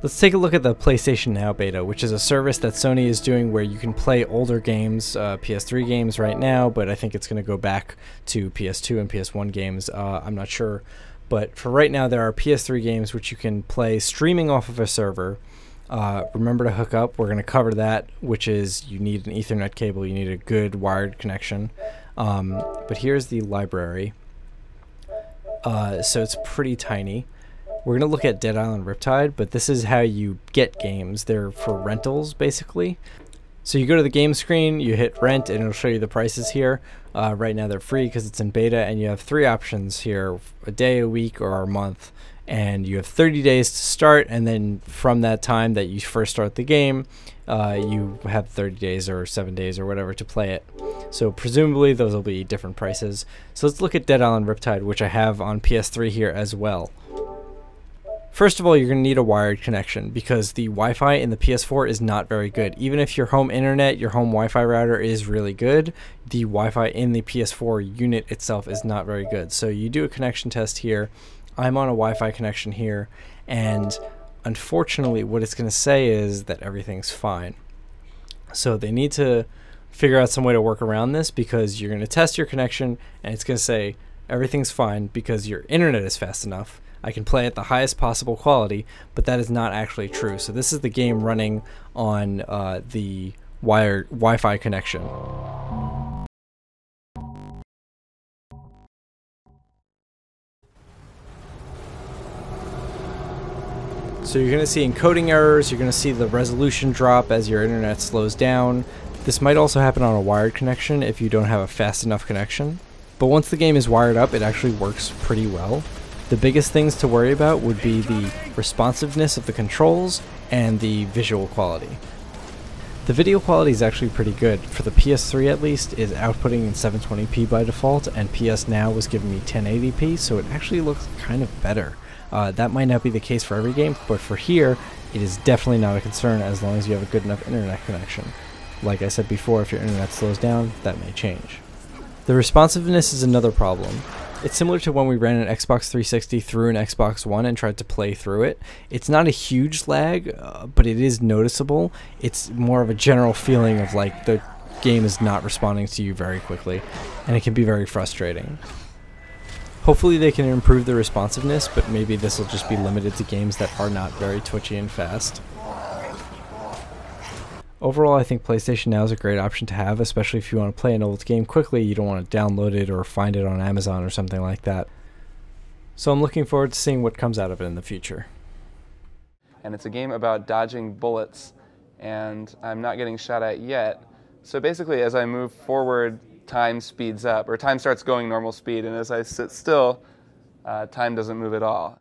Let's take a look at the PlayStation Now beta, which is a service that Sony is doing where you can play older games, PS3 games right now, but I think it's going to go back to PS2 and PS1 games. I'm not sure. But for right now, there are PS3 games which you can play streaming off of a server. Remember to hook up. We're going to cover that, which is you need an Ethernet cable. You need a good wired connection. But here's the library. So it's pretty tiny. We're going to look at Dead Island Riptide, but this is how you get games. They're for rentals, basically. So you go to the game screen, you hit rent, and it'll show you the prices here. Right now they're free because it's in beta, and you have 3 options here: a day, a week, or a month. And you have 30 days to start, and then from that time that you first start the game, you have 30 days or 7 days or whatever to play it. So presumably those will be different prices. So let's look at Dead Island Riptide, which I have on PS3 here as well. First of all, you're going to need a wired connection because the Wi-Fi in the PS4 is not very good. Even if your home internet, your home Wi-Fi router is really good, the Wi-Fi in the PS4 unit itself is not very good. So you do a connection test here. I'm on a Wi-Fi connection here, and unfortunately what it's going to say is that everything's fine. So they need to figure out some way to work around this, because you're going to test your connection and it's going to say everything's fine because your internet is fast enough. I can play at the highest possible quality, but that is not actually true. So this is the game running on the wired Wi-Fi connection. So you're going to see encoding errors, you're going to see the resolution drop as your internet slows down. This might also happen on a wired connection if you don't have a fast enough connection. But once the game is wired up, it actually works pretty well. The biggest things to worry about would be the responsiveness of the controls and the visual quality. The video quality is actually pretty good. For the PS3 at least, it's outputting in 720p by default, and PS Now was giving me 1080p, so it actually looks kind of better. That might not be the case for every game, but for here, it is definitely not a concern as long as you have a good enough internet connection. Like I said before, if your internet slows down, that may change. The responsiveness is another problem. It's similar to when we ran an Xbox 360 through an Xbox One and tried to play through it. It's not a huge lag, but it is noticeable. It's more of a general feeling of like the game is not responding to you very quickly, and it can be very frustrating. Hopefully they can improve the responsiveness, but maybe this will just be limited to games that are not very twitchy and fast. Overall, I think PlayStation Now is a great option to have, especially if you want to play an old game quickly. You don't want to download it or find it on Amazon or something like that. So I'm looking forward to seeing what comes out of it in the future. And it's a game about dodging bullets, and I'm not getting shot at yet. So basically, as I move forward, time speeds up, or time starts going normal speed, and as I sit still, time doesn't move at all.